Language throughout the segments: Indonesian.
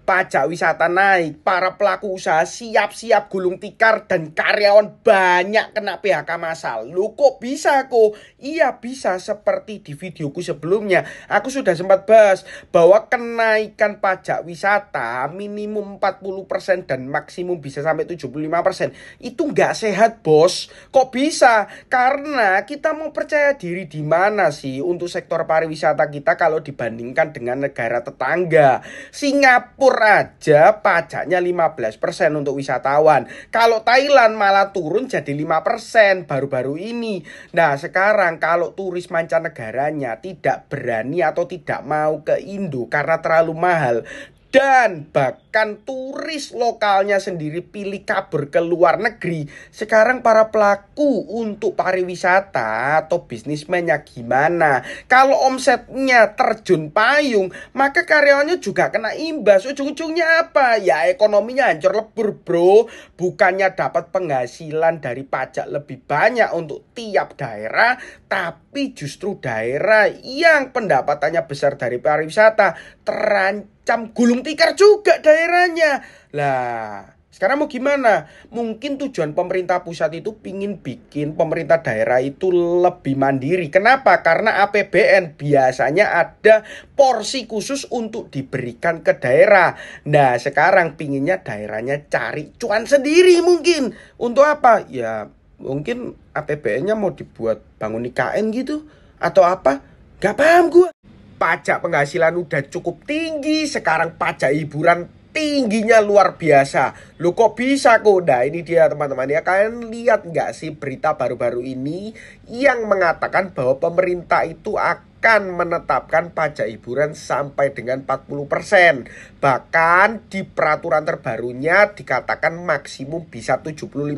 pajak wisata naik, para pelaku usaha siap-siap gulung tikar dan karyawan banyak kena PHK massal. Loh kok bisa kok? Iya bisa, seperti di videoku sebelumnya. Aku sudah sempat bahas bahwa kenaikan pajak wisata minimum 40% dan maksimum bisa sampai 75%. Itu nggak sehat, bos. Kok bisa? Karena kita mau percaya diri di mana sih untuk sektor pariwisata kita kalau dibandingkan dengan negara tetangga. Singapura aja pajaknya 15% untuk wisatawan. Kalau Thailand malah turun jadi 5% baru-baru ini. Nah, sekarang kalau turis mancanegaranya tidak berani atau tidak mau ke Indo karena terlalu mahal, dan bahkan turis lokalnya sendiri pilih kabur ke luar negeri. Sekarang para pelaku untuk pariwisata atau bisnismennya gimana? Kalau omsetnya terjun payung, maka karyawannya juga kena imbas. Ujung-ujungnya apa? Ya ekonominya hancur lebur, bro. Bukannya dapat penghasilan dari pajak lebih banyak untuk tiap daerah, tapi justru daerah yang pendapatannya besar dari pariwisata terancam gulung tikar juga daerahnya. Lah, sekarang mau gimana? Mungkin tujuan pemerintah pusat itu pingin bikin pemerintah daerah itu lebih mandiri. Kenapa? Karena APBN biasanya ada porsi khusus untuk diberikan ke daerah. Nah, sekarang pinginnya daerahnya cari cuan sendiri mungkin. Untuk apa? Ya, mungkin APBN-nya mau dibuat bangun IKN gitu. Atau apa? Gak paham gue. Pajak penghasilan udah cukup tinggi, sekarang pajak hiburan tingginya luar biasa. Loh kok bisa kok? Nah ini dia teman-teman ya. Kalian lihat nggak sih berita baru-baru ini yang mengatakan bahwa pemerintah itu akan menetapkan pajak hiburan sampai dengan 40%. Bahkan di peraturan terbarunya dikatakan maksimum bisa 75%.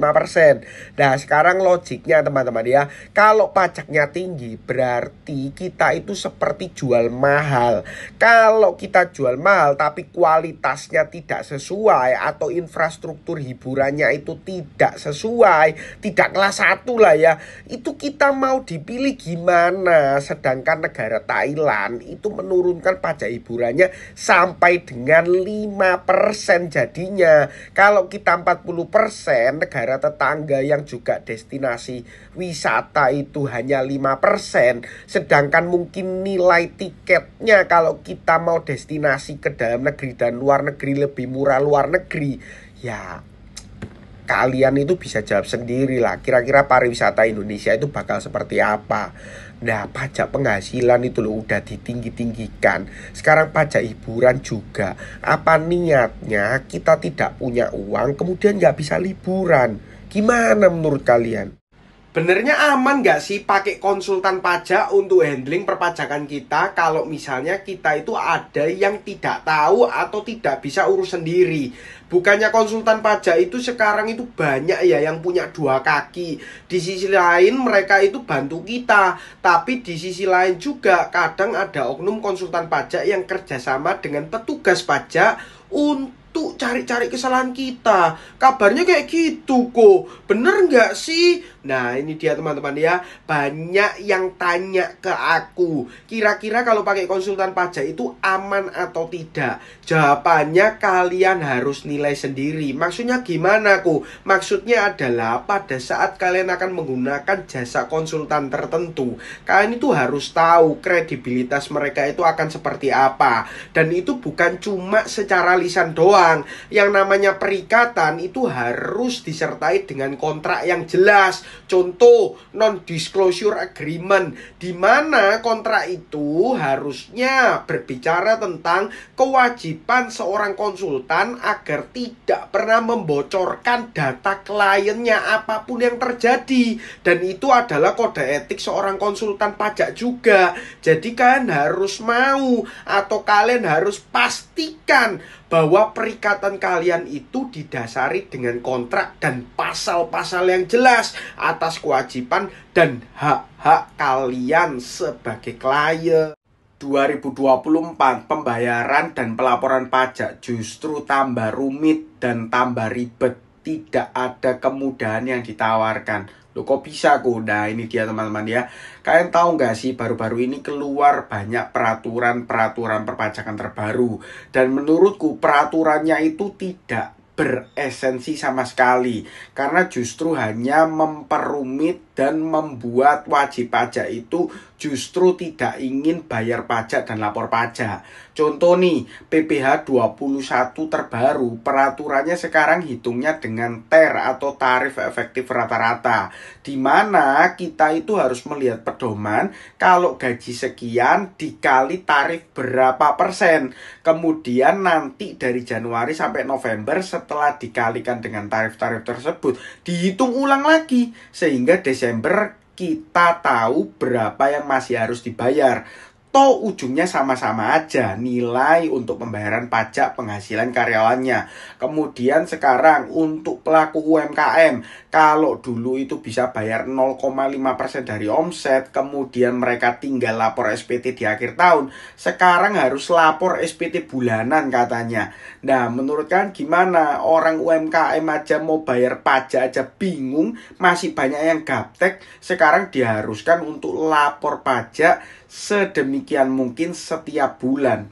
Nah sekarang logiknya teman-teman ya, kalau pajaknya tinggi berarti kita itu seperti jual mahal. Kalau kita jual mahal tapi kualitasnya tidak sesuai atau infrastruktur hiburannya itu tidak sesuai, tidak kelas 1 lah ya, itu kita mau dipilih gimana? Sedangkan negara Thailand itu menurunkan pajak hiburannya sampai dengan 5% jadinya. Kalau kita 40%, negara tetangga yang juga destinasi wisata itu hanya 5%. Sedangkan mungkin nilai tiketnya kalau kita mau destinasi ke dalam negeri dan luar negeri lebih murah luar negeri. Ya kalian itu bisa jawab sendiri lah, kira-kira pariwisata Indonesia itu bakal seperti apa. Nah pajak penghasilan itu loh udah ditinggi-tinggikan, sekarang pajak hiburan juga. Apa niatnya kita tidak punya uang kemudian gak bisa liburan? Gimana menurut kalian? Benernya aman nggak sih pakai konsultan pajak untuk handling perpajakan kita kalau misalnya kita itu ada yang tidak tahu atau tidak bisa urus sendiri? Bukannya konsultan pajak itu sekarang itu banyak ya yang punya dua kaki. Di sisi lain mereka itu bantu kita, tapi di sisi lain juga kadang ada oknum konsultan pajak yang kerjasama dengan petugas pajak untuk cari-cari kesalahan kita. Kabarnya kayak gitu kok. Bener nggak sih? Nah ini dia teman-teman ya, banyak yang tanya ke aku, kira-kira kalau pakai konsultan pajak itu aman atau tidak? Jawabannya kalian harus nilai sendiri. Maksudnya gimana kok? Maksudnya adalah pada saat kalian akan menggunakan jasa konsultan tertentu, kalian itu harus tahu kredibilitas mereka itu akan seperti apa. Dan itu bukan cuma secara lisan doang. Yang namanya perikatan itu harus disertai dengan kontrak yang jelas. Contoh non-disclosure agreement, di mana kontrak itu harusnya berbicara tentang kewajiban seorang konsultan agar tidak pernah membocorkan data kliennya apapun yang terjadi. Dan itu adalah kode etik seorang konsultan pajak juga. Jadi kalian harus mau atau kalian harus pastikan bahwa perikatan kalian itu didasari dengan kontrak dan pasal-pasal yang jelas atas kewajiban dan hak-hak kalian sebagai klien. 2024 pembayaran dan pelaporan pajak justru tambah rumit dan tambah ribet. Tidak ada kemudahan yang ditawarkan. Loh kok bisa kok? Nah ini dia teman-teman ya. Kalian tahu nggak sih baru-baru ini keluar banyak peraturan perpajakan terbaru. Dan menurutku peraturannya itu tidak beresensi sama sekali. Karena justru hanya memperumit dan membuat wajib pajak itu justru tidak ingin bayar pajak dan lapor pajak. Contoh nih, PPh 21 terbaru, peraturannya sekarang hitungnya dengan TER atau tarif efektif rata-rata. Di mana kita itu harus melihat pedoman kalau gaji sekian dikali tarif berapa persen. Kemudian nanti dari Januari sampai November setelah dikalikan dengan tarif-tarif tersebut dihitung ulang lagi sehingga Desember kita tahu berapa yang masih harus dibayar. Toh ujungnya sama-sama aja, nilai untuk pembayaran pajak penghasilan karyawannya. Kemudian sekarang untuk pelaku UMKM, kalau dulu itu bisa bayar 0,5% dari omset, kemudian mereka tinggal lapor SPT di akhir tahun, sekarang harus lapor SPT bulanan katanya. Nah menurut kalian gimana? Orang UMKM aja mau bayar pajak aja bingung, masih banyak yang gaptek, sekarang diharuskan untuk lapor pajak sedemikian mungkin setiap bulan.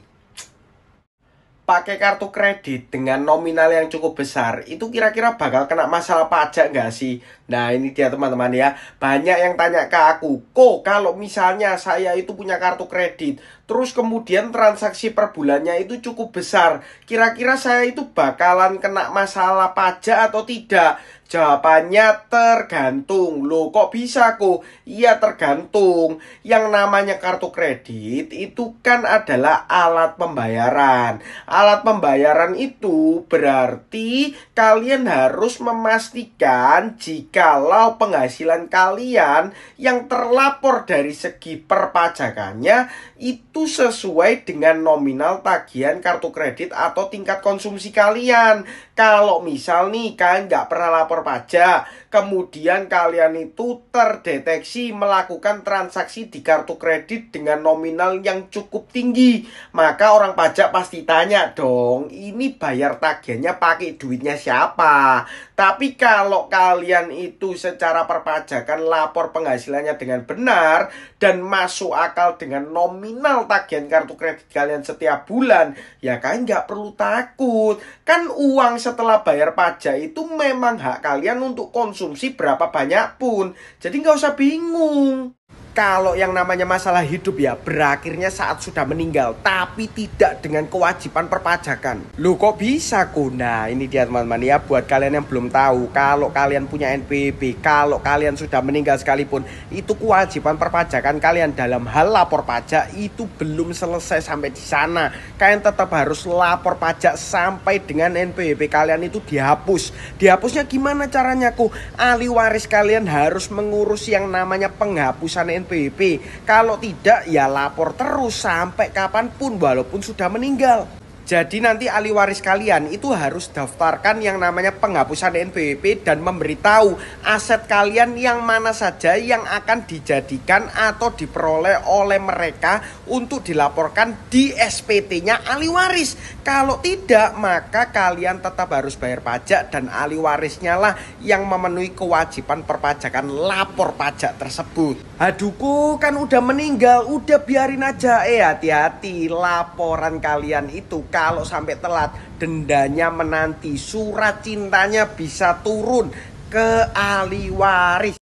Pakai kartu kredit dengan nominal yang cukup besar, itu kira-kira bakal kena masalah pajak nggak sih? Nah ini dia teman-teman ya. Banyak yang tanya ke aku, kok kalau misalnya saya itu punya kartu kredit, terus kemudian transaksi per bulannya itu cukup besar, kira-kira saya itu bakalan kena masalah pajak atau tidak? Jawabannya tergantung. Loh kok bisa kok? Iya tergantung. Yang namanya kartu kredit itu kan adalah alat pembayaran. Alat pembayaran itu berarti kalian harus memastikan jikalau penghasilan kalian yang terlapor dari segi perpajakannya itu sesuai dengan nominal tagihan kartu kredit atau tingkat konsumsi kalian. Kalau misal nih kalian nggak pernah lapor pajak, kemudian kalian itu terdeteksi melakukan transaksi di kartu kredit dengan nominal yang cukup tinggi, maka orang pajak pasti tanya dong, ini bayar tagihannya pakai duitnya siapa? Tapi kalau kalian itu secara perpajakan lapor penghasilannya dengan benar dan masuk akal dengan nominal tagihan kartu kredit kalian setiap bulan, ya kalian nggak perlu takut. Kan uang setelah bayar pajak itu memang hak kalian untuk konsumsi berapa banyak pun. Jadi nggak usah bingung. Kalau yang namanya masalah hidup ya berakhirnya saat sudah meninggal, tapi tidak dengan kewajiban perpajakan. Loh kok bisa kok? Nah ini dia teman-teman ya, buat kalian yang belum tahu, kalau kalian punya NPWP, kalau kalian sudah meninggal sekalipun, itu kewajiban perpajakan kalian dalam hal lapor pajak itu belum selesai sampai di sana. Kalian tetap harus lapor pajak sampai dengan NPWP kalian itu dihapus. Dihapusnya gimana caranya kok? Ahli waris kalian harus mengurus yang namanya penghapusan NPWP. Kalau tidak ya lapor terus sampai kapanpun walaupun sudah meninggal. Jadi nanti ahli waris kalian itu harus daftarkan yang namanya penghapusan NPWP dan memberitahu aset kalian yang mana saja yang akan dijadikan atau diperoleh oleh mereka untuk dilaporkan di SPT-nya ahli waris. Kalau tidak maka kalian tetap harus bayar pajak dan ahli warisnya lah yang memenuhi kewajiban perpajakan lapor pajak tersebut. Aduhku kan udah meninggal, udah biarin aja. Hati-hati, laporan kalian itu kalau sampai telat dendanya menanti, surat cintanya bisa turun ke ahli waris.